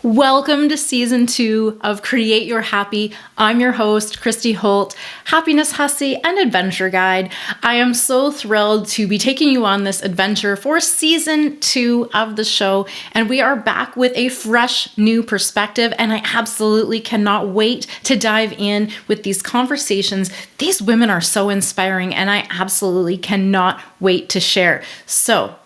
Welcome to season 2 of Create Your Happy. I'm your host, Christy Holt, happiness hussy and adventure guide. I am so thrilled to be taking you on this adventure for season 2 of the show, and we are back with a fresh new perspective, and I absolutely cannot wait to dive in with these conversations. These women are so inspiring, and I absolutely cannot wait to share. So,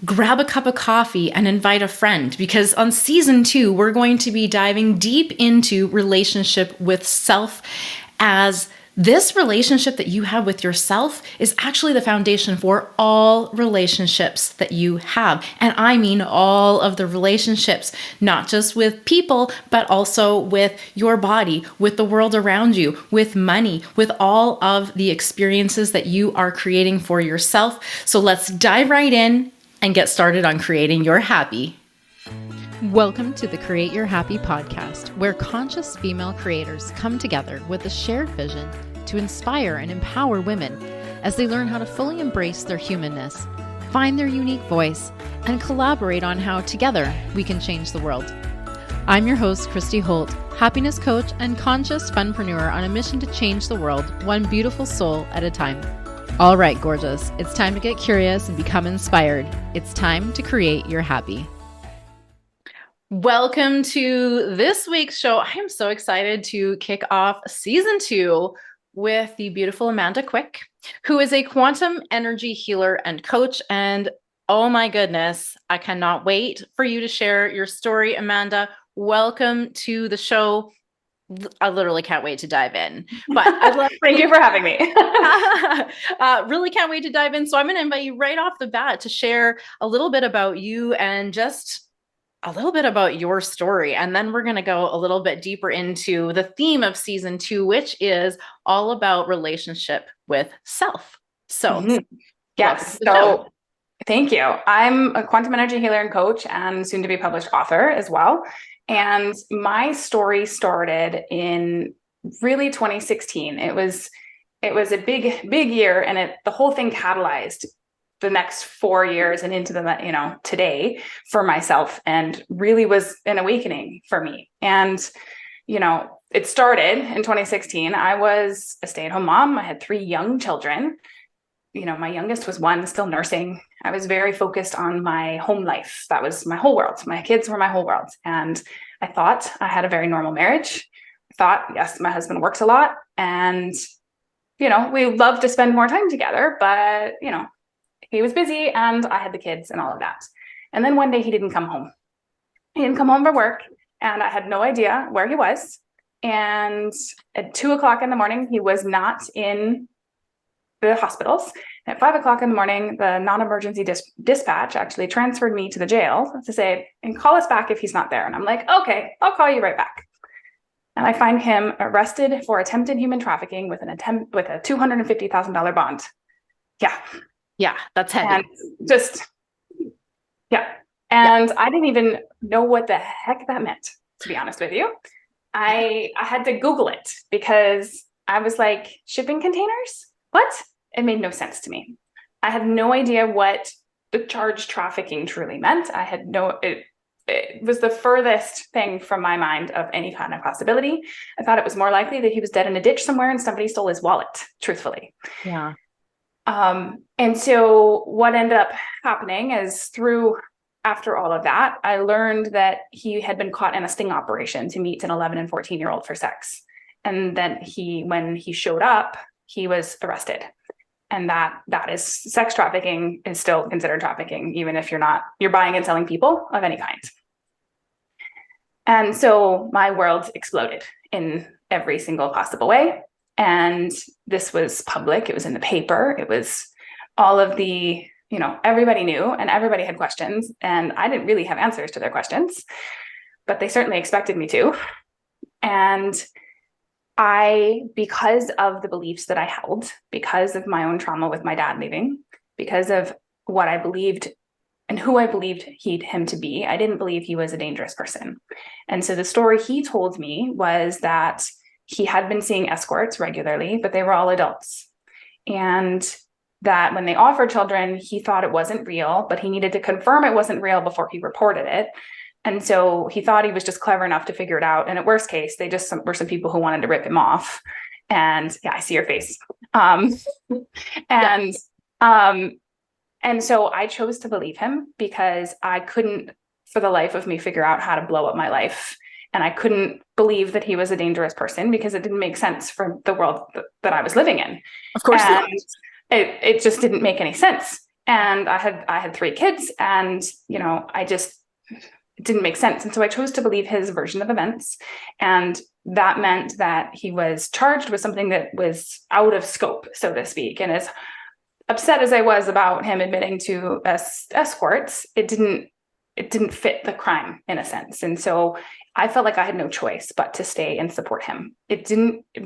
grab a cup of coffee and invite a friend, because on season 2, we're going to be diving deep into relationship with self, as this relationship that you have with yourself is actually the foundation for all relationships that you have. And I mean all of the relationships, not just with people, but also with your body, with the world around you, with money, with all of the experiences that you are creating for yourself. So let's dive right in and get started on creating your happy. Welcome to the Create Your Happy podcast, where conscious female creators come together with a shared vision to inspire and empower women as they learn how to fully embrace their humanness, find their unique voice, and collaborate on how together we can change the world. I'm your host, Christy Holt, happiness coach and conscious funpreneur on a mission to change the world one beautiful soul at a time. All right, gorgeous. It's time to get curious and become inspired. It's time to create your happy. Welcome to this week's show. I am so excited to kick off season 2 with the beautiful Amanda Quick, who is a quantum energy healer and coach. And oh my goodness, I cannot wait for you to share your story, Amanda. Welcome to the show. I literally can't wait to dive in, but I'd love Thank you for having me. Really can't wait to dive in. So I'm going to invite you right off the bat to share a little bit about you and just a little bit about your story. And then we're going to go a little bit deeper into the theme of season 2, which is all about relationship with self. So Yes. So thank you. I'm a quantum energy healer and coach and soon to be published author as well. And my story started in really 2016. It was a big year, and the whole thing catalyzed the next 4 years and into the today for myself, and really was an awakening for me. And it started in 2016. I was a stay-at-home mom. I had 3 young children. My youngest was 1, still nursing. I was very focused on my home life. That was my whole world. My kids were my whole world. And I thought I had a very normal marriage. I thought, yes, my husband works a lot. And, we love to spend more time together, but, he was busy and I had the kids and all of that. And then one day he didn't come home. He didn't come home from work, and I had no idea where he was. And at 2:00 in the morning, he was not in the hospitals. At 5:00 in the morning, the non-emergency dispatch actually transferred me to the jail to say, and call us back if he's not there. And I'm like, okay, I'll call you right back. And I find him arrested for attempted human trafficking with a $250,000 bond. Yeah, that's heavy. And I didn't even know what the heck that meant, to be honest with you. I had to Google it because I was like, shipping containers? What? It made no sense to me. I had no idea what the charge trafficking truly meant. It was the furthest thing from my mind of any kind of possibility. I thought it was more likely that he was dead in a ditch somewhere and somebody stole his wallet, truthfully. Yeah. And so what ended up happening is after all of that, I learned that he had been caught in a sting operation to meet an 11 and 14-year-old for sex. And then when he showed up, he was arrested. And that is sex trafficking is still considered trafficking, even if you're buying and selling people of any kind. And so my world exploded in every single possible way. And this was public. It was in the paper. It was all of the, everybody knew and everybody had questions. And I didn't really have answers to their questions, but they certainly expected me to. And because of the beliefs that I held, because of my own trauma with my dad leaving, because of what I believed and who I believed him to be, I didn't believe he was a dangerous person. And so the story he told me was that he had been seeing escorts regularly, but they were all adults. And that when they offered children, he thought it wasn't real, but he needed to confirm it wasn't real before he reported it. And so he thought he was just clever enough to figure it out. And at worst case, they just were some people who wanted to rip him off. And yeah, I see your face. And yeah. And so I chose to believe him because I couldn't, for the life of me, figure out how to blow up my life. And I couldn't believe that he was a dangerous person because it didn't make sense for the world that I was living in. Of course not. It just didn't make any sense. And I had 3 kids, and it didn't make sense. And so I chose to believe his version of events. And that meant that he was charged with something that was out of scope, so to speak. And as upset as I was about him admitting to escorts, it didn't fit the crime in a sense. And so I felt like I had no choice but to stay and support him. It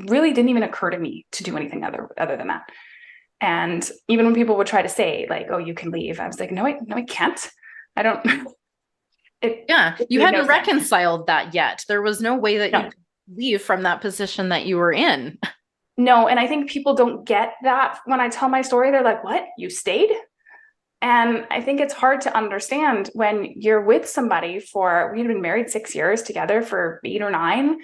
really didn't even occur to me to do anything other than that. And even when people would try to say like, oh, you can leave, I was like, no, I can't. I don't. You hadn't reconciled that yet. There was no way that you could leave from that position that you were in. No, and I think people don't get that when I tell my story. They're like, what? You stayed? And I think it's hard to understand when you're with somebody we had been married 6 years together for 8 or 9.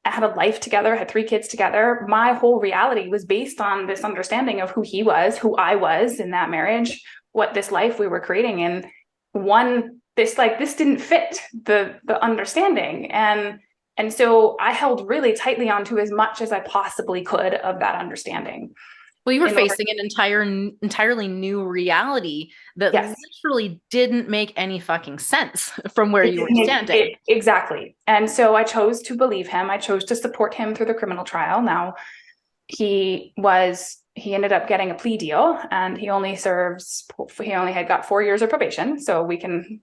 I had a life together, had 3 kids together. My whole reality was based on this understanding of who he was, who I was in that marriage, what this life we were creating. And this didn't fit the understanding. And so I held really tightly onto as much as I possibly could of that understanding. Well, you were facing an entirely new reality that literally didn't make any fucking sense from where you were standing. Exactly. And so I chose to believe him. I chose to support him through the criminal trial. Now, he ended up getting a plea deal, and he only had got 4 years of probation. So we can,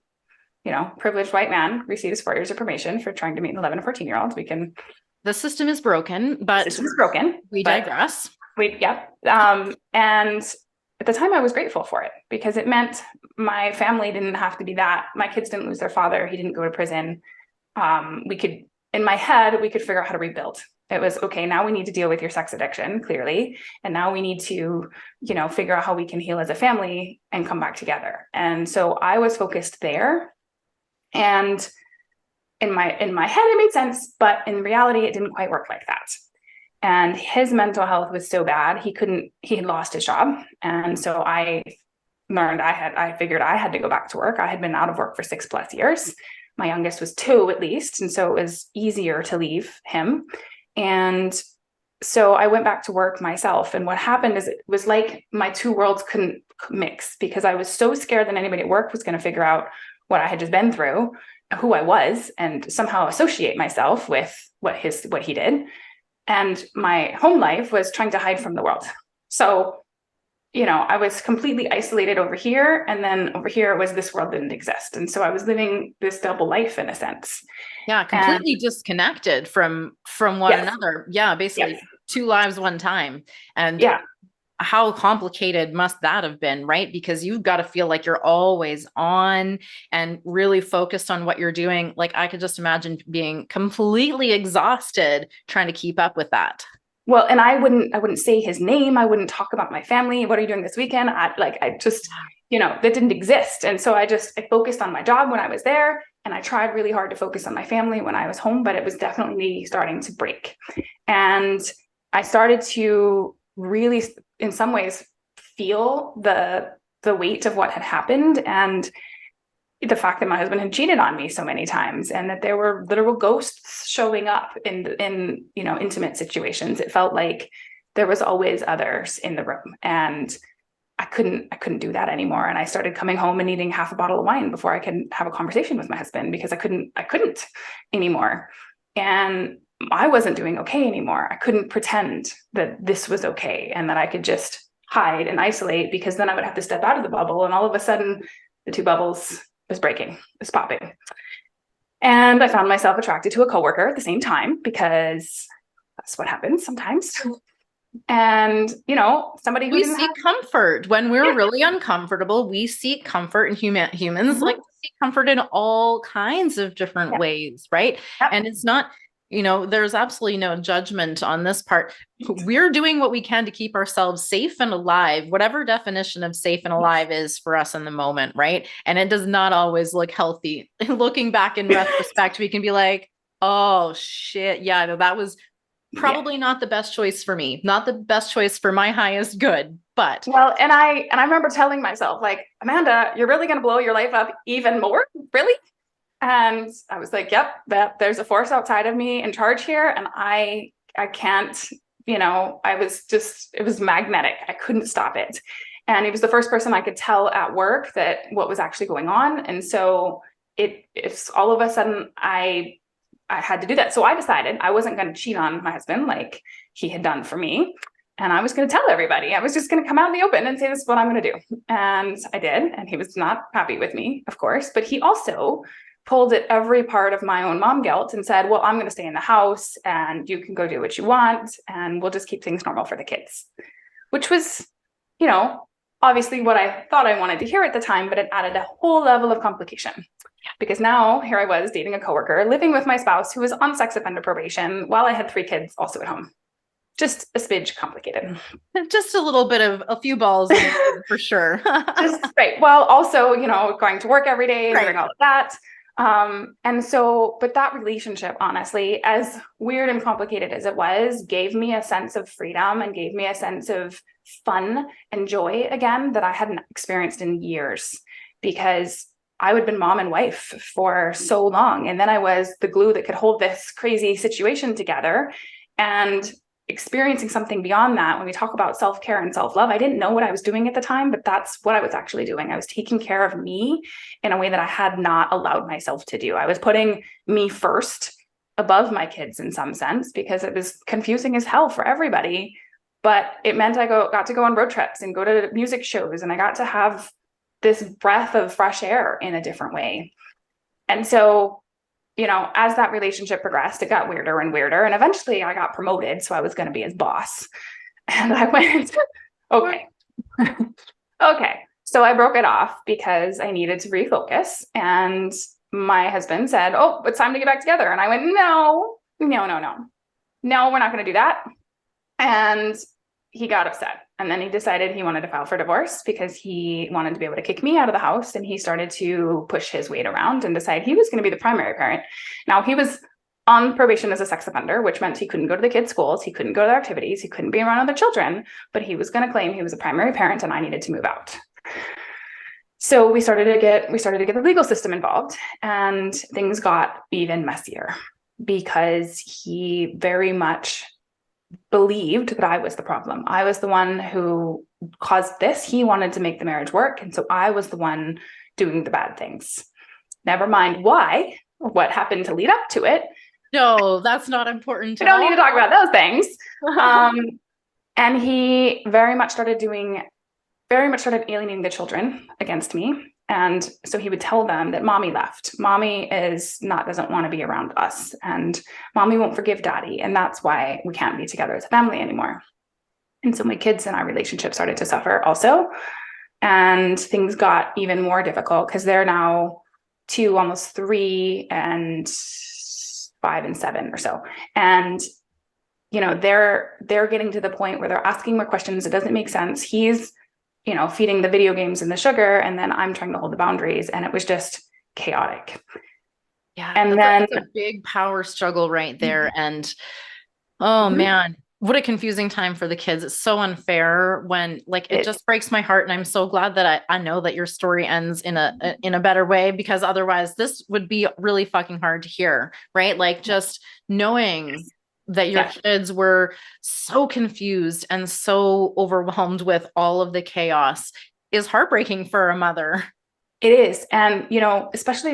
privileged white man receives 4 years of probation for trying to meet an 11 or 14-year-old. The system is broken, but we digress. And at the time I was grateful for it because it meant my family didn't have to be that. My kids didn't lose their father. He didn't go to prison. In my head, we could figure out how to rebuild. It was, okay, now we need to deal with your sex addiction, clearly. And now we need to, figure out how we can heal as a family and come back together. And so I was focused there. And in my head, it made sense, but in reality, it didn't quite work like that. And his mental health was so bad, he had lost his job. And so I figured I had to go back to work. I had been out of work for 6+ years. My youngest was 2 at least. And so it was easier to leave him. And so I went back to work myself. And what happened is it was like my 2 worlds couldn't mix because I was so scared that anybody at work was going to figure out what I had just been through, who I was, and somehow associate myself with what he did. And my home life was trying to hide from the world. So, I was completely isolated over here. And then over here was this world didn't exist. And so I was living this double life in a sense. Yeah, completely disconnected from one another. Yeah, basically 2 lives, 1 time. And how complicated must that have been, right? Because you've got to feel like you're always on and really focused on what you're doing. Like I could just imagine being completely exhausted trying to keep up with that. Well, and I wouldn't say his name. I wouldn't talk about my family. What are you doing this weekend? I just, that didn't exist. And so I focused on my job when I was there, and I tried really hard to focus on my family when I was home, but it was definitely starting to break. And I started to really, in some ways, feel the weight of what had happened and the fact that my husband had cheated on me so many times and that there were literal ghosts showing up in intimate situations. It felt like there was always others in the room, and I couldn't do that anymore. And I started coming home and needing half a bottle of wine before I could have a conversation with my husband because I couldn't anymore. And I wasn't doing okay anymore. I couldn't pretend that this was okay and that I could just hide and isolate, because then I would have to step out of the bubble. And all of a sudden the 2 bubbles was popping. And I found myself attracted to a coworker at the same time, because that's what happens sometimes. And, somebody who seek comfort when we're really uncomfortable. We seek comfort, and humans like to seek comfort in all kinds of different ways. Right. And it's not, there's absolutely no judgment on this part. We're doing what we can to keep ourselves safe and alive, whatever definition of safe and alive is for us in the moment, right? And it does not always look healthy. Looking back in retrospect, we can be like, oh shit, yeah, no, that was probably not the best choice for me, not the best choice for my highest good. But well, and I remember telling myself, like, Amanda, you're really going to blow your life up even more, really? And I was like, yep, that there's a force outside of me in charge here. And I can't, it was magnetic. I couldn't stop it. And he was the first person I could tell at work that what was actually going on. And so it's all of a sudden I had to do that. So I decided I wasn't going to cheat on my husband like he had done for me. And I was going to tell everybody. I was just going to come out in the open and say, this is what I'm going to do. And I did. And he was not happy with me, of course. But he also pulled at every part of my own mom guilt and said, well, I'm going to stay in the house and you can go do what you want. And we'll just keep things normal for the kids, which was, obviously what I thought I wanted to hear at the time, but it added a whole level of complication. Because now here I was dating a coworker, living with my spouse who was on sex offender probation while I had 3 kids also at home. Just a smidge complicated. Just a little bit of a few balls for sure. Just right. Well, also, going to work every day and doing all of that. But that relationship, honestly, as weird and complicated as it was, gave me a sense of freedom and gave me a sense of fun and joy again that I hadn't experienced in years, because I had been mom and wife for so long. And then I was the glue that could hold this crazy situation together. And experiencing something beyond that, when we talk about self-care and self-love, I didn't know what I was doing at the time, but that's what I was actually doing. I was taking care of me in a way that I had not allowed myself to do. I was putting me first above my kids in some sense, because it was confusing as hell for everybody. But it meant I got to go on road trips and go to music shows, and I got to have this breath of fresh air in a different way. And so, as that relationship progressed, it got weirder and weirder. And eventually I got promoted. So I was going to be his boss. And I went, okay. Okay. So I broke it off because I needed to refocus. And my husband said, oh, it's time to get back together. And I went, no, we're not going to do that. And he got upset. And then he decided he wanted to file for divorce because he wanted to be able to kick me out of the house. And he started to push his weight around and decide he was going to be the primary parent. Now, he was on probation as a sex offender, which meant he couldn't go to the kids' schools. He couldn't go to their activities. He couldn't be around other children, but he was going to claim he was a primary parent and I needed to move out. So we started to get the legal system involved, and things got even messier because he very much believed that I was the problem. I was the one who caused this. He wanted to make the marriage work. And so I was the one doing the bad things. Never mind why or what happened to lead up to it. No, that's not important. We don't need to talk about those things. And he very much started alienating the children against me. And so he would tell them that mommy left. Mommy doesn't want to be around us, and mommy won't forgive daddy. And that's why we can't be together as a family anymore. And so my kids and our relationship started to suffer also. And things got even more difficult because they're now 2, almost 3, and 5 and 7 or so. And they're getting to the point where they're asking more questions. It doesn't make sense. He's feeding the video games and the sugar, and then I'm trying to hold the boundaries, and it was just chaotic. Yeah. And then it's a big power struggle right there. And man, what a confusing time for the kids. It's so unfair when it just breaks my heart. And I'm so glad that I know that your story ends in a better way, because otherwise this would be really fucking hard to hear, right? Like just knowing that your kids were so confused and so overwhelmed with all of the chaos is heartbreaking for a mother. It is. And, especially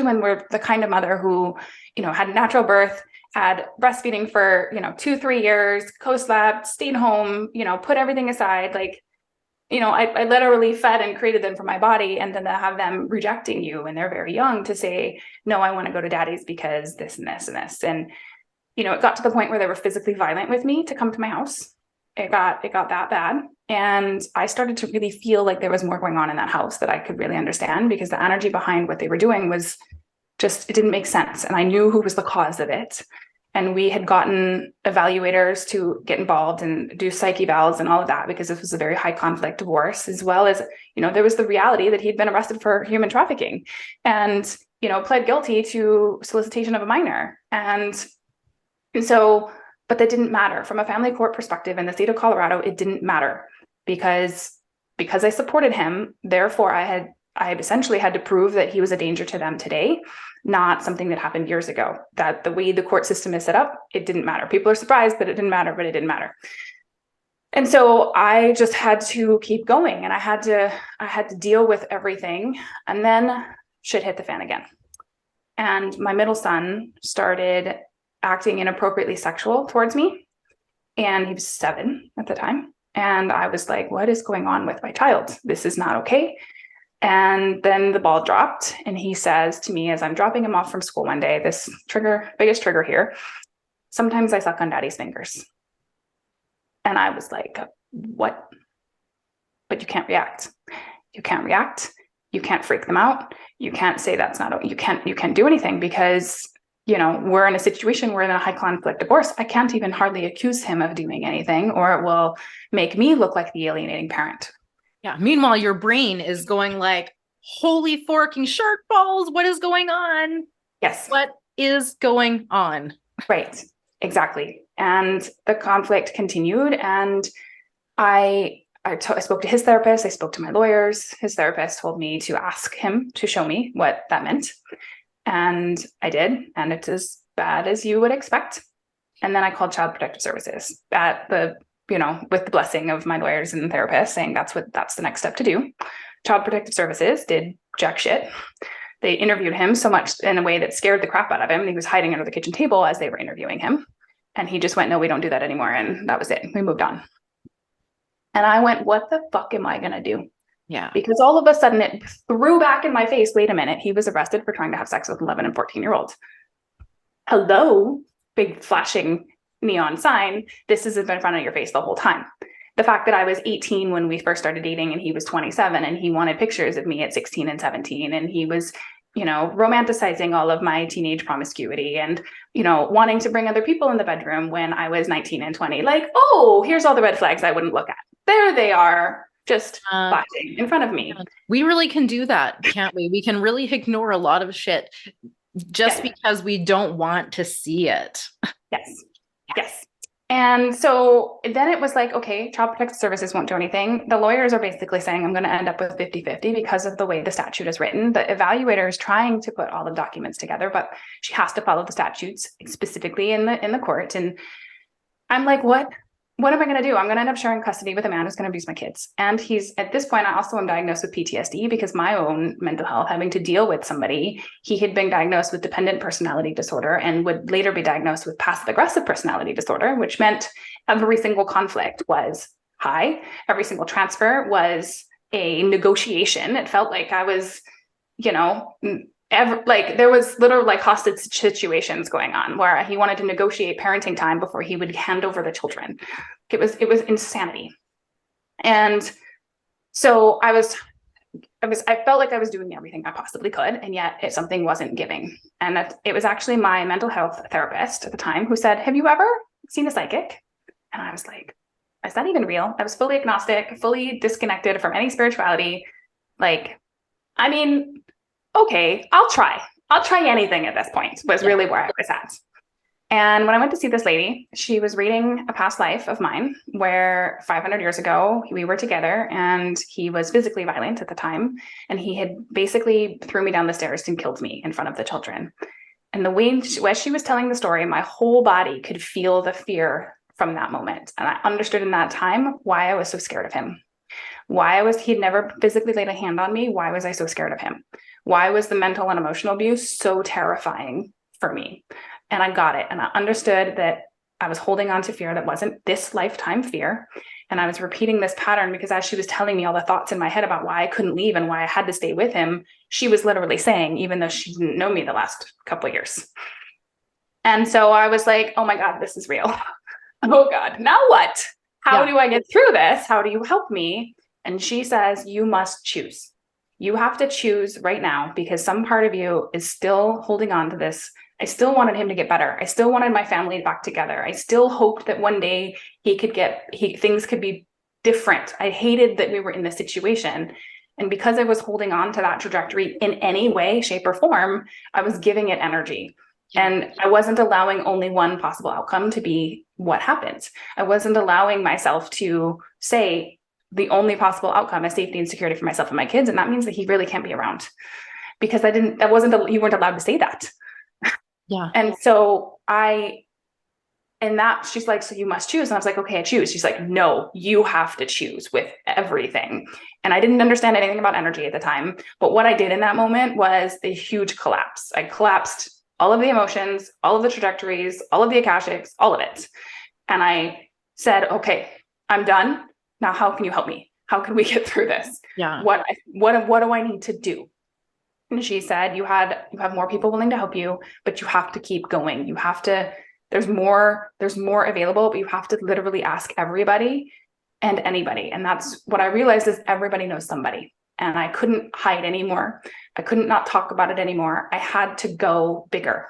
when we're the kind of mother who, had natural birth, had breastfeeding for, 2-3 years, co-slept, stayed home, put everything aside. I literally fed and created them for my body, and then to have them rejecting you when they're very young to say, no, I want to go to daddy's because this and this and this. And it got to the point where they were physically violent with me to come to my house. It got that bad. And I started to really feel like there was more going on in that house that I could really understand, because the energy behind what they were doing was it didn't make sense. And I knew who was the cause of it. And we had gotten evaluators to get involved and do psych evals and all of that, because this was a very high conflict divorce, as well as, there was the reality that he'd been arrested for human trafficking and, pled guilty to solicitation of a minor. And so, but that didn't matter from a family court perspective in the state of Colorado. It didn't matter because I supported him. Therefore, I essentially had to prove that he was a danger to them today, not something that happened years ago. That the way the court system is set up, it didn't matter. People are surprised that it didn't matter, but it didn't matter. And so I just had to keep going, and I had to deal with everything. And then shit hit the fan again. And my middle son started acting inappropriately sexual towards me. And he was 7 at the time. And I was like, what is going on with my child? This is not okay. And then the ball dropped, and he says to me as I'm dropping him off from school one day, this biggest trigger here, sometimes I suck on daddy's fingers. And I was like, what? But you can't react. You can't react. You can't freak them out. You can't say that's not, you can't do anything because, we're in a situation, we're in a high conflict divorce. I can't even hardly accuse him of doing anything, or it will make me look like the alienating parent. Yeah. Meanwhile, your brain is going like, holy forking shark balls. What is going on? Yes. What is going on? Right. Exactly. And the conflict continued. And I spoke to his therapist. I spoke to my lawyers. His therapist told me to ask him to show me what that meant. And I did. And it's as bad as you would expect. And then I called Child Protective Services with the blessing of my lawyers and therapists, saying that's the next step to do. Child Protective Services did jack shit. They interviewed him so much in a way that scared the crap out of him. He was hiding under the kitchen table as they were interviewing him. And he just went, no, we don't do that anymore. And that was it. We moved on. And I went, what the fuck am I going to do? Yeah. Because all of a sudden it threw back in my face, wait a minute, he was arrested for trying to have sex with 11 and 14-year-olds. Hello, big flashing neon sign. This has been in front of your face the whole time. The fact that I was 18 when we first started dating and he was 27 and he wanted pictures of me at 16 and 17 and he was, romanticizing all of my teenage promiscuity and, wanting to bring other people in the bedroom when I was 19 and 20. Like, oh, here's all the red flags I wouldn't look at. There they are, just flashing in front of me. We really can do that, can't we? We can really ignore a lot of shit just because we don't want to see it. Yes. And so then it was like, okay, Child Protective Services won't do anything. The lawyers are basically saying I'm going to end up with 50-50 because of the way the statute is written. The evaluator is trying to put all the documents together, but she has to follow the statutes specifically in the court. And I'm like, what am I going to do? I'm going to end up sharing custody with a man who's going to abuse my kids. And he's, at this point, I also am diagnosed with PTSD because my own mental health, having to deal with somebody, he had been diagnosed with dependent personality disorder and would later be diagnosed with passive aggressive personality disorder, which meant every single conflict was high. Every single transfer was a negotiation. It felt like I was, there was literal hostage situations going on where he wanted to negotiate parenting time before he would hand over the children. It was insanity. And so I felt like I was doing everything I possibly could, and yet something wasn't giving. And it was actually my mental health therapist at the time who said, have you ever seen a psychic? And I was like, is that even real? I was fully agnostic, fully disconnected from any spirituality. Okay, I'll try anything at this point was really where I was at. And when I went to see this lady, she was reading a past life of mine where 500 years ago, we were together and he was physically violent at the time. And he had basically threw me down the stairs and killed me in front of the children. And the way as she was telling the story, my whole body could feel the fear from that moment. And I understood in that time why I was so scared of him. He'd never physically laid a hand on me. Why was I so scared of him? Why was the mental and emotional abuse so terrifying for me? And I got it. And I understood that I was holding on to fear that wasn't this lifetime fear. And I was repeating this pattern because as she was telling me all the thoughts in my head about why I couldn't leave and why I had to stay with him, she was literally saying, even though she didn't know me the last couple of years. And so I was like, oh my God, this is real. Oh God, now what? How do I get through this? How do you help me? And she says, you must choose. you have to choose right now because some part of you is still holding on to this. I still wanted him to get better. I still wanted my family back together. I still hoped that one day things could be different. I hated that we were in this situation. And because I was holding on to that trajectory in any way, shape, or form, I was giving it energy. And I wasn't allowing only one possible outcome to be what happens. I wasn't allowing myself to say the only possible outcome is safety and security for myself and my kids. And that means that he really can't be around because you weren't allowed to say that. Yeah. And she's like, so you must choose. And I was like, okay, I choose. She's like, no, you have to choose with everything. And I didn't understand anything about energy at the time. But what I did in that moment was a huge collapse. I collapsed all of the emotions, all of the trajectories, all of the akashics, all of it. And I said, okay, I'm done. Now, how can you help me? How can we get through this? Yeah. What do I need to do? And she said, you have more people willing to help you, but you have to keep going. There's more available, but you have to literally ask everybody and anybody. And that's what I realized is everybody knows somebody. And I couldn't hide anymore. I couldn't not talk about it anymore. I had to go bigger.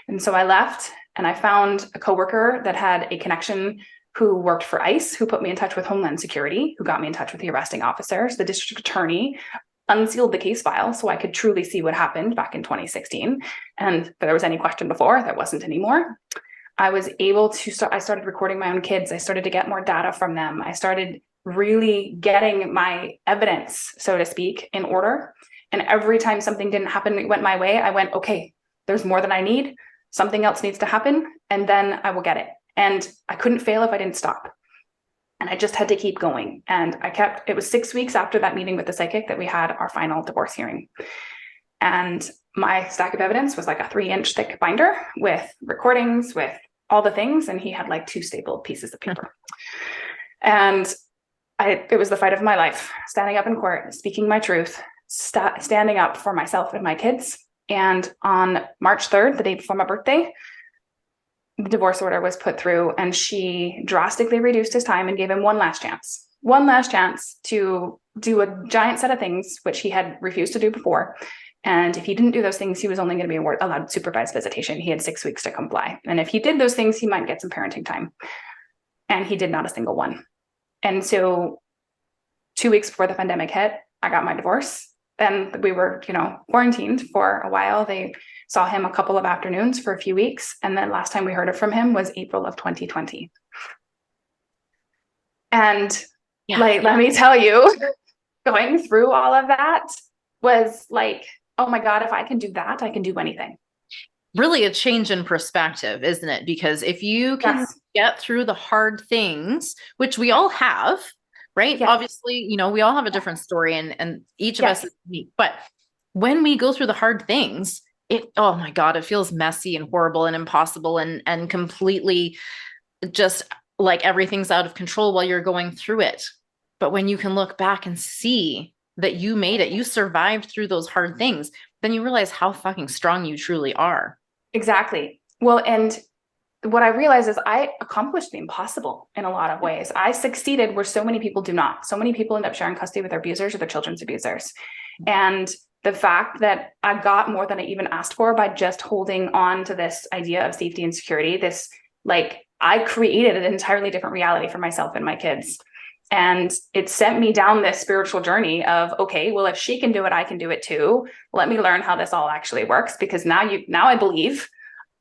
And so I left and I found a coworker that had a connection who worked for ICE, who put me in touch with Homeland Security, who got me in touch with the arresting officers. The district attorney unsealed the case file so I could truly see what happened back in 2016. And if there was any question before, there wasn't anymore. I was able to I started recording my own kids. I started to get more data from them. I started really getting my evidence, so to speak, in order. And every time something didn't happen, it went my way, I went, okay, there's more than I need. Something else needs to happen, and then I will get it. And I couldn't fail if I didn't stop. And I just had to keep going. And it was 6 weeks after that meeting with the psychic that we had our final divorce hearing. And my stack of evidence was like a 3-inch thick binder with recordings, with all the things. And he had like 2 stapled pieces of paper. And it was the fight of my life, standing up in court, speaking my truth, standing up for myself and my kids. And on March 3rd, the day before my birthday, the divorce order was put through, and she drastically reduced his time and gave him one last chance to do a giant set of things, which he had refused to do before. And if he didn't do those things, he was only going to be allowed supervised visitation. He had 6 weeks to comply. And if he did those things, he might get some parenting time. And he did not a single one. And so 2 weeks before the pandemic hit, I got my divorce. And we were, quarantined for a while. They saw him a couple of afternoons for a few weeks. And then last time we heard from him was April of 2020. And let me tell you, going through all of that was like, oh my God, if I can do that, I can do anything. Really a change in perspective, isn't it? Because if you can get through the hard things, which we all have, right? Yes. Obviously, we all have a different story and each of us is unique. But when we go through the hard things, oh my God, it feels messy and horrible and impossible and completely just like everything's out of control while you're going through it. But when you can look back and see that you made it, you survived through those hard things, then you realize how fucking strong you truly are. Exactly. Well, and what I realized is I accomplished the impossible in a lot of ways. I succeeded where so many people do not. So many people end up sharing custody with their abusers or their children's abusers. And the fact that I got more than I even asked for by just holding on to this idea of safety and security, I created an entirely different reality for myself and my kids. And it sent me down this spiritual journey of, okay, well, if she can do it, I can do it too. Let me learn how this all actually works, because now I believe,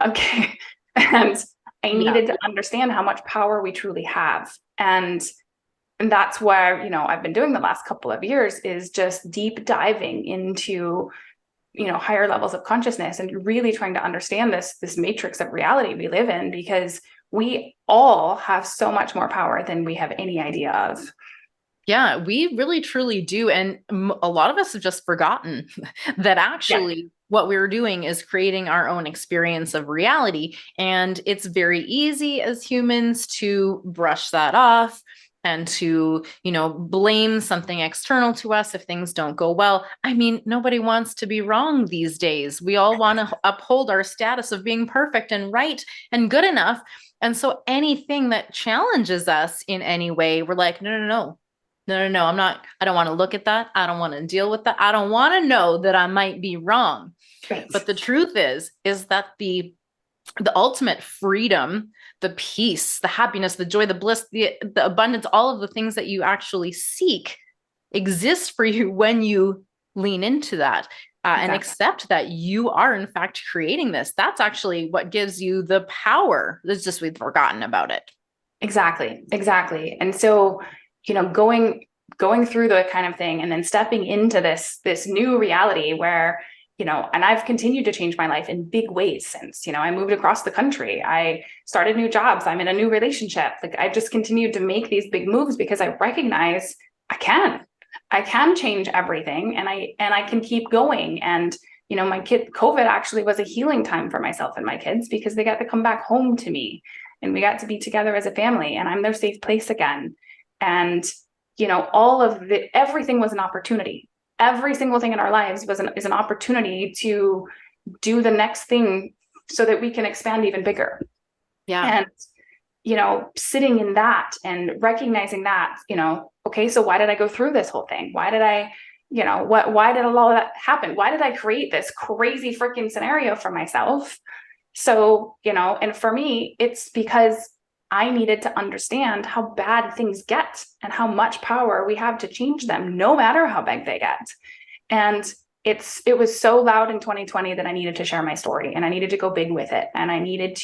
okay. And I needed to understand how much power we truly have. And that's where, I've been doing the last couple of years is just deep diving into, higher levels of consciousness and really trying to understand this matrix of reality we live in, because we all have so much more power than we have any idea of. Yeah, we really truly do. And a lot of us have just forgotten that actually what we're doing is creating our own experience of reality. And it's very easy as humans to brush that off and to, blame something external to us if things don't go well. I mean, nobody wants to be wrong these days. We all want to uphold our status of being perfect and right and good enough. And so anything that challenges us in any way, we're like, no, no, I don't want to look at that. I don't want to deal with that. I don't want to know that I might be wrong. Right. But the truth is that the ultimate freedom, the peace, the happiness, the joy, the bliss, the abundance, all of the things that you actually seek exist for you when you lean into that. And accept that you are in fact creating this. That's actually what gives you the power. It's just we've forgotten about it. Exactly. And so, going through the kind of thing and then stepping into this new reality where, and I've continued to change my life in big ways since, I moved across the country. I started new jobs. I'm in a new relationship. Like I've just continued to make these big moves because I recognize I can change everything, and I can keep going. And, COVID actually was a healing time for myself and my kids because they got to come back home to me and we got to be together as a family, and I'm their safe place again. And, everything was an opportunity. Every single thing in our lives is an opportunity to do the next thing so that we can expand even bigger. Yeah. And, sitting in that and recognizing that, okay, so why did I go through this whole thing? Why did I, why did all of that happen? Why did I create this crazy freaking scenario for myself? So, and for me, it's because I needed to understand how bad things get and how much power we have to change them, no matter how big they get. And it was so loud in 2020 that I needed to share my story, and I needed to go big with it. And I needed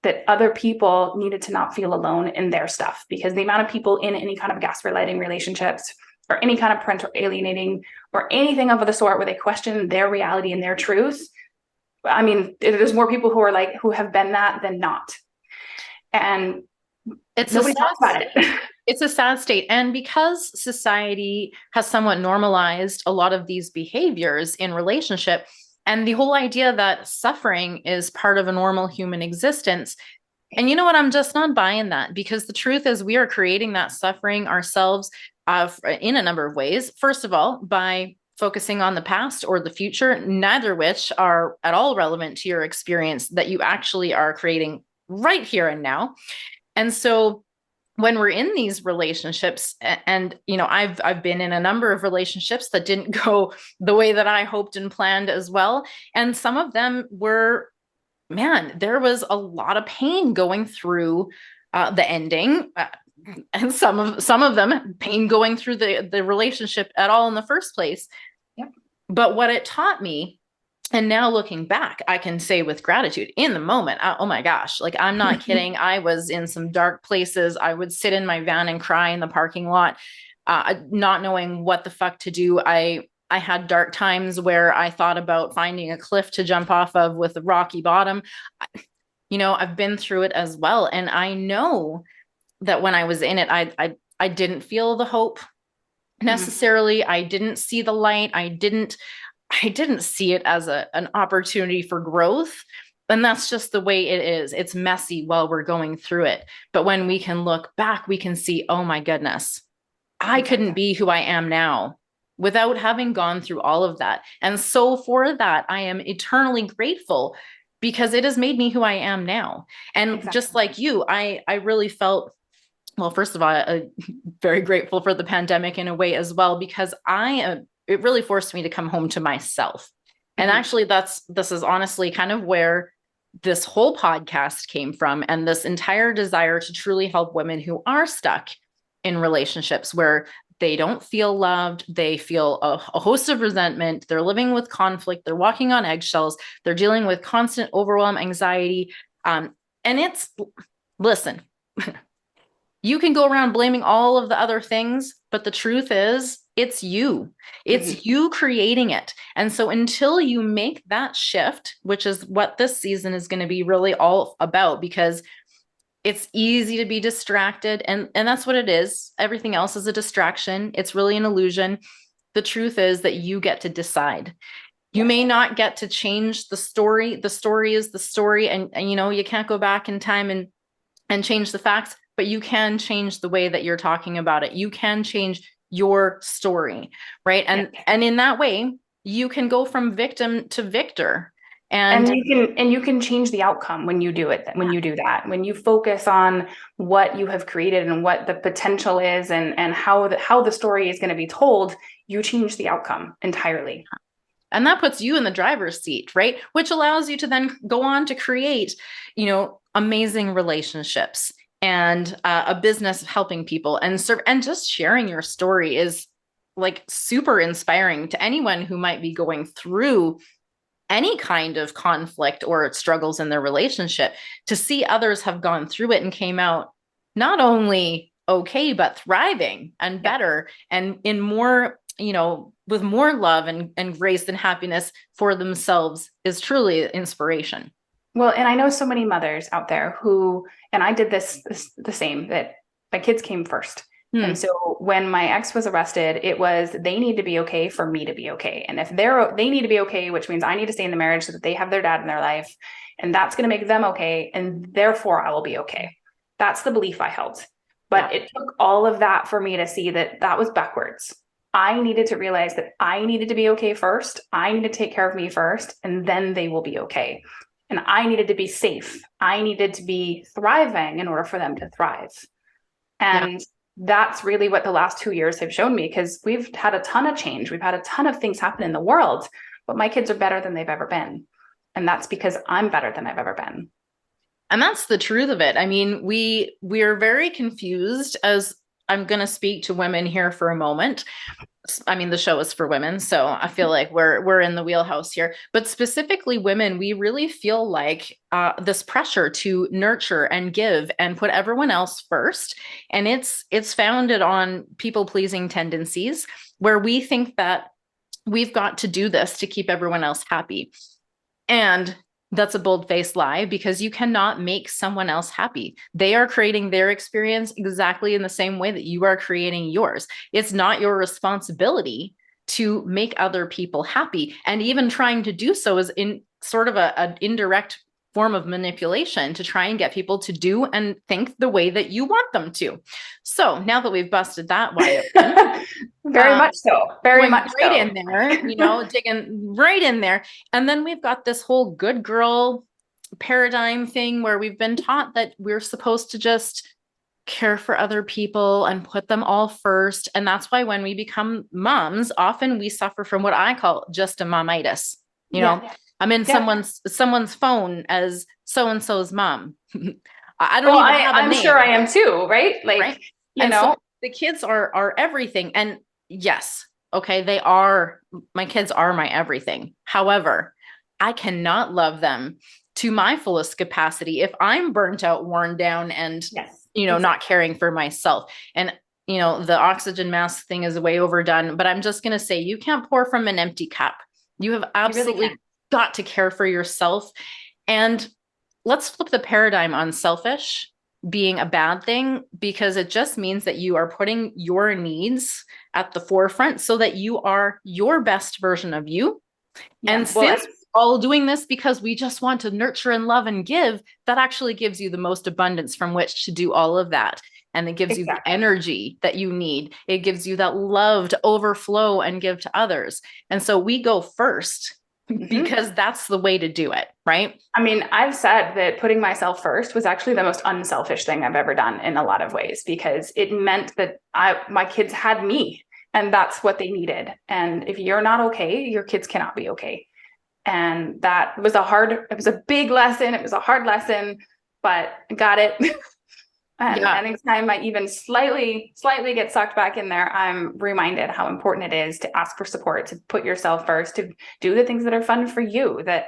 that other people needed to not feel alone in their stuff, because the amount of people in any kind of gaslighting relationships or any kind of parental alienating or anything of the sort where they question their reality and their truth, I mean, there's more people who have been that than not. And nobody talks about it. It's a sad state. And because society has somewhat normalized a lot of these behaviors in relationship, and the whole idea that suffering is part of a normal human existence. And you know what? I'm just not buying that, because the truth is we are creating that suffering ourselves in a number of ways. First of all, by focusing on the past or the future, neither of which are at all relevant to your experience that you actually are creating right here and now. And so when we're in these relationships, and I've been in a number of relationships that didn't go the way that I hoped and planned as well. And some of them were, man, there was a lot of pain going through the ending. And some of them pain going through the relationship at all in the first place. Yep. But what it taught me, and now looking back, I can say with gratitude, in the moment, oh my gosh, like I'm not kidding. I was in some dark places. I would sit in my van and cry in the parking lot, not knowing what the fuck to do. I had dark times where I thought about finding a cliff to jump off of with a rocky bottom. I've been through it as well. And I know that when I was in it, I didn't feel the hope necessarily. I didn't see the light. I didn't see it as an opportunity for growth. And that's just the way it is. It's messy while we're going through it. But when we can look back, we can see, oh my goodness, I couldn't be who I am now without having gone through all of that. And so for that, I am eternally grateful, because it has made me who I am now. And just like you, I really felt, well, first of all, very grateful for the pandemic in a way as well, because it really forced me to come home to myself. And actually this is honestly kind of where this whole podcast came from, and this entire desire to truly help women who are stuck in relationships where they don't feel loved, they feel a host of resentment, they're living with conflict, they're walking on eggshells, they're dealing with constant overwhelm, anxiety. And listen, you can go around blaming all of the other things, but the truth is, it's you. It's you creating it. And so until you make that shift, which is what this season is going to be really all about, because it's easy to be distracted. And that's what it is. Everything else is a distraction. It's really an illusion. The truth is that you get to decide. You may not get to change the story. The story is the story. And you can't go back in time and change the facts, but you can change the way that you're talking about it. You can change your story, right? And in that way, you can go from victim to victor. And you can change the outcome when you do it, when you do that, when you focus on what you have created and what the potential is and how the story is going to be told, you change the outcome entirely. And that puts you in the driver's seat, right? Which allows you to then go on to create, amazing relationships and a business of helping people and serve, and just sharing your story is like super inspiring to anyone who might be going through any kind of conflict or struggles in their relationship. To see others have gone through it and came out not only okay, but thriving and better and in more, with more love and grace and happiness for themselves is truly inspiration. Well, and I know so many mothers out there who, and I did this the same, that my kids came first. And so when my ex was arrested, it was, they need to be okay for me to be okay. And if they need to be okay, which means I need to stay in the marriage so that they have their dad in their life, and that's going to make them okay. And therefore I will be okay. That's the belief I held. But it took all of that for me to see that that was backwards. I needed to realize that I needed to be okay first. I need to take care of me first, and then they will be okay. And I needed to be safe. I needed to be thriving in order for them to thrive. And that's really what the last 2 years have shown me, because we've had a ton of change. We've had a ton of things happen in the world, but my kids are better than they've ever been. And that's because I'm better than I've ever been. And that's the truth of it. I mean, we're very confused, as I'm going to speak to women here for a moment. I mean, the show is for women, so I feel like we're in the wheelhouse here. But specifically women, we really feel like this pressure to nurture and give and put everyone else first. And it's founded on people-pleasing tendencies, where we think that we've got to do this to keep everyone else happy. And that's a bold-faced lie, because you cannot make someone else happy. They are creating their experience exactly in the same way that you are creating yours. It's not your responsibility to make other people happy. And even trying to do so is in sort of an indirect form of manipulation to try and get people to do and think the way that you want them to. So now that we've busted that wide open, very much so. Very much right in there, digging right in there. And then we've got this whole good girl paradigm thing where we've been taught that we're supposed to just care for other people and put them all first. And that's why when we become moms, often we suffer from what I call just a momitis. I'm in someone's phone as so-and-so's mom. I don't even have a name. I'm sure I am too, right? Like, right? So the kids are everything. And yes, okay, my kids are my everything. However, I cannot love them to my fullest capacity if I'm burnt out, worn down, and, not caring for myself. And, the oxygen mask thing is way overdone, but I'm just going to say, you can't pour from an empty cup. You have absolutely got to care for yourself. And let's flip the paradigm on selfish being a bad thing, because it just means that you are putting your needs at the forefront so that you are your best version of you. And since we're all doing this because we just want to nurture and love and give, that actually gives you the most abundance from which to do all of that. And it gives you the energy that you need. It gives you that love to overflow and give to others. And so we go first because that's the way to do it, right? I mean, I've said that putting myself first was actually the most unselfish thing I've ever done in a lot of ways, because it meant that my kids had me, and that's what they needed. And if you're not okay, your kids cannot be okay. And that was it was a big lesson. It was a hard lesson, but I got it. And anytime I even slightly get sucked back in there, I'm reminded how important it is to ask for support, to put yourself first, to do the things that are fun for you, that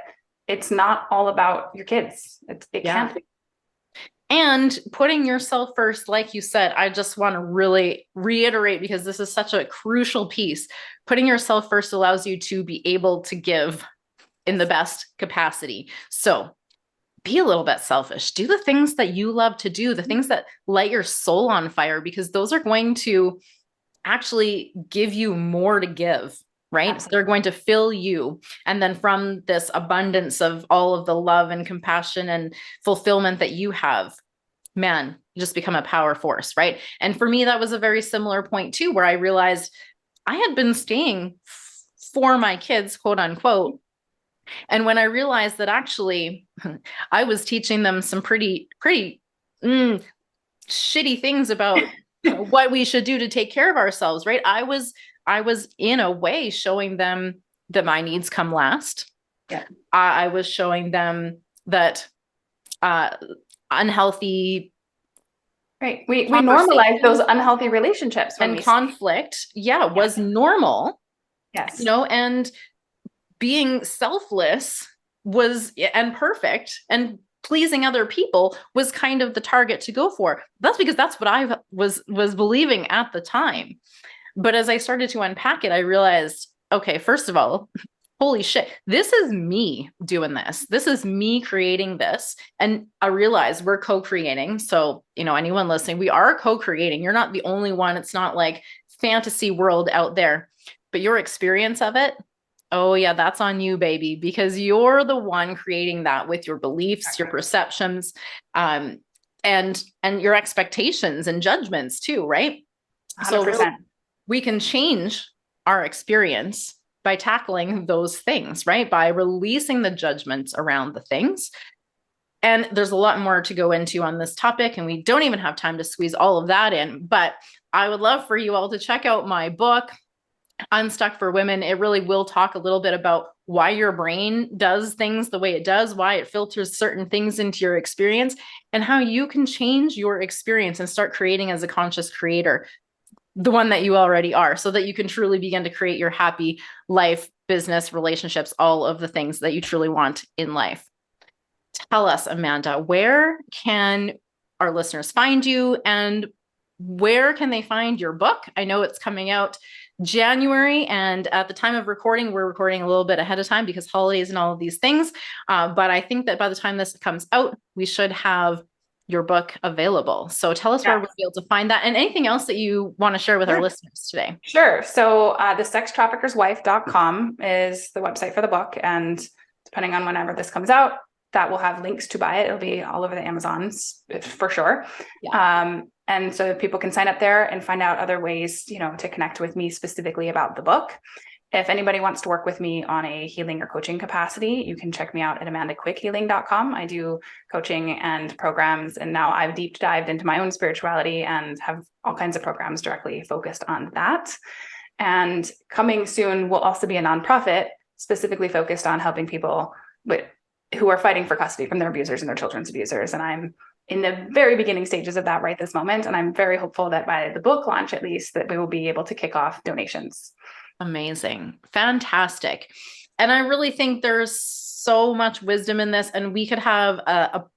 it's not all about your kids. It can't be. And putting yourself first, like you said, I just want to really reiterate, because this is such a crucial piece. Putting yourself first allows you to be able to give in the best capacity. So be a little bit selfish. Do the things that you love to do, the things that light your soul on fire, because those are going to actually give you more to give, right? Absolutely. They're going to fill you. And then from this abundance of all of the love and compassion and fulfillment that you have, man, you just become a power force, right? And for me, that was a very similar point too, where I realized I had been staying for my kids, quote unquote, And when I realized that actually I was teaching them some pretty shitty things about what we should do to take care of ourselves, right? I was in a way showing them that my needs come last. Yeah. I was showing them that uh, unhealthy Right. We normalize those conversation unhealthy relationships when and we conflict, was normal, Yes. and being selfless was and perfect and pleasing other people was kind of the target to go for. That's because that's what I was believing at the time. But as I started to unpack it, I realized, okay, first of all, holy shit, this is me doing this. This is me creating this. And I realized we're co-creating. So, anyone listening, we are co-creating. You're not the only one. It's not like fantasy world out there, but your experience of it, oh yeah, that's on you, baby, because you're the one creating that with your beliefs, your perceptions, and your expectations and judgments too, right? 100%. So really, we can change our experience by tackling those things, right? By releasing the judgments around the things. And there's a lot more to go into on this topic, and we don't even have time to squeeze all of that in. But I would love for you all to check out my book, Unstuck for Women. It really will talk a little bit about why your brain does things the way it does, why it filters certain things into your experience, and how you can change your experience and start creating as a conscious creator, the one that you already are, so that you can truly begin to create your happy life, business, relationships, all of the things that you truly want in life. Tell us, Amanda, where can our listeners find you, and where can they find your book? I know it's coming out January, and at the time of recording, we're recording a little bit ahead of time because holidays and all of these things. But I think that by the time this comes out, we should have your book available. So tell us where we'll be able to find that, and anything else that you want to share with our listeners today. Sure. So the sextraffickerswife.com is the website for the book. And depending on whenever this comes out, that will have links to buy it. It'll be all over the Amazons for sure. Yeah. And so people can sign up there and find out other ways, to connect with me specifically about the book. If anybody wants to work with me on a healing or coaching capacity, you can check me out at amandaquickhealing.com. I do coaching and programs, and now I've deep dived into my own spirituality and have all kinds of programs directly focused on that. And coming soon will also be a nonprofit specifically focused on helping people who are fighting for custody from their abusers and their children's abusers. And I'm in the very beginning stages of that right this moment. And I'm very hopeful that by the book launch, at least, that we will be able to kick off donations. Amazing. Fantastic. And I really think there's so much wisdom in this, and we could have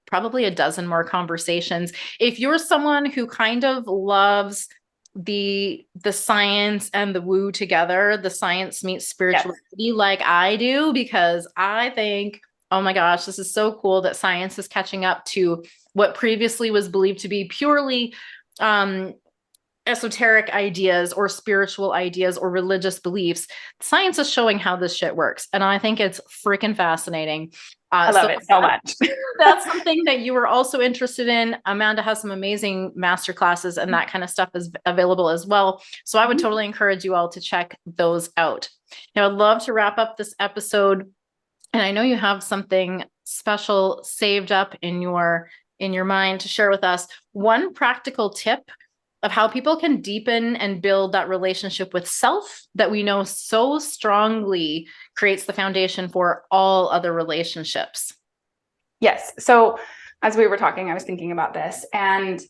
probably a dozen more conversations. If you're someone who kind of loves the science and the woo together, the science meets spirituality, like I do, because I think, oh my gosh, this is so cool that science is catching up to what previously was believed to be purely esoteric ideas or spiritual ideas or religious beliefs. Science is showing how this shit works. And I think it's freaking fascinating. I love it so much. That's something that you were also interested in. Amanda has some amazing masterclasses, and that kind of stuff is available as well. So I would totally encourage you all to check those out. Now, I'd love to wrap up this episode. And I know you have something special saved up in your mind to share with us. One practical tip of how people can deepen and build that relationship with self that we know so strongly creates the foundation for all other relationships. Yes. So as we were talking, I was thinking about this, and,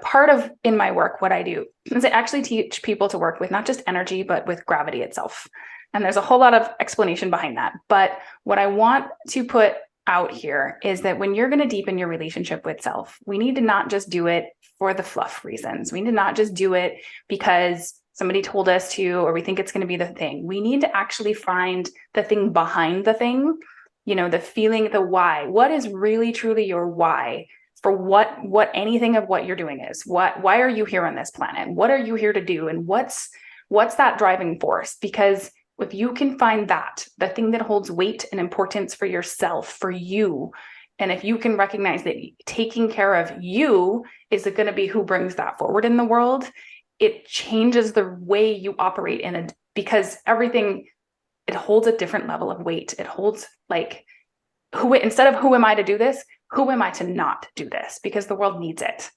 part of in my work, what I do is I actually teach people to work with not just energy, but with gravity itself. And there's a whole lot of explanation behind that. But what I want to put out here is that when you're going to deepen your relationship with self, we need to not just do it for the fluff reasons. We need to not just do it because somebody told us to, or we think it's going to be the thing. We need to actually find the thing behind the thing, the feeling, the why. What is really truly your why for what anything of what you're doing is? Why are you here on this planet? What are you here to do? And what's that driving force? Because if you can find that, the thing that holds weight and importance for yourself, for you, and if you can recognize that taking care of you is going to be who brings that forward in the world, it changes the way you operate because everything it holds a different level of weight. It holds like, instead of who am I to do this, who am I to not do this? Because the world needs it.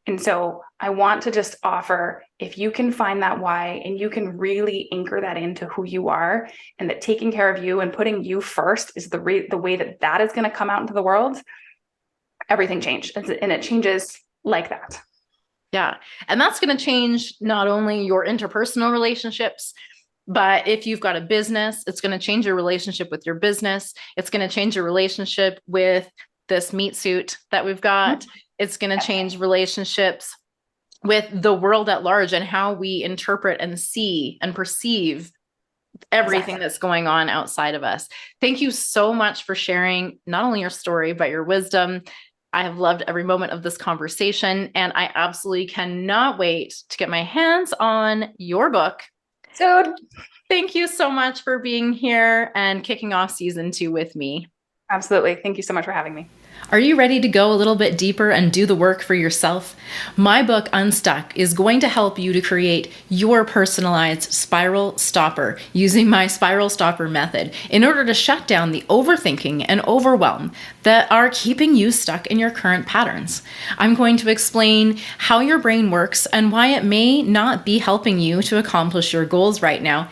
And so I want to just offer, if you can find that why and you can really anchor that into who you are, and that taking care of you and putting you first is the way that is going to come out into the world, everything changed. And it changes like that. Yeah. And that's going to change not only your interpersonal relationships, but if you've got a business, it's going to change your relationship with your business. It's going to change your relationship with this meat suit that we've got. It's going to change relationships with the world at large and how we interpret and see and perceive everything that's going on outside of us. Thank you so much for sharing not only your story, but your wisdom. I have loved every moment of this conversation, and I absolutely cannot wait to get my hands on your book. So thank you so much for being here and kicking off season 2 with me. Absolutely. Thank you so much for having me. Are you ready to go a little bit deeper and do the work for yourself? My book, Unstuck, is going to help you to create your personalized spiral stopper using my spiral stopper method in order to shut down the overthinking and overwhelm that are keeping you stuck in your current patterns. I'm going to explain how your brain works and why it may not be helping you to accomplish your goals right now,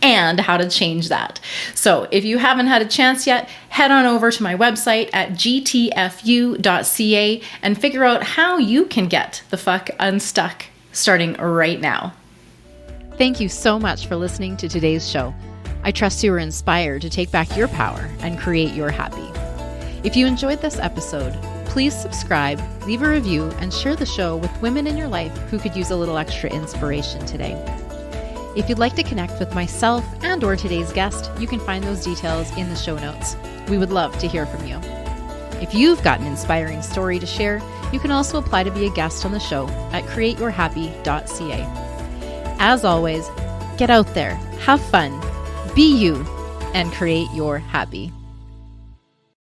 and how to change that. So if you haven't had a chance yet, head on over to my website at gtfu.ca and figure out how you can get the fuck unstuck starting right now. Thank you so much for listening to today's show. I trust you were inspired to take back your power and create your happy. If you enjoyed this episode, please subscribe, leave a review, and share the show with women in your life who could use a little extra inspiration today. If you'd like to connect with myself and or today's guest, you can find those details in the show notes. We would love to hear from you. If you've got an inspiring story to share, you can also apply to be a guest on the show at createyourhappy.ca. As always, get out there, have fun, be you, and create your happy.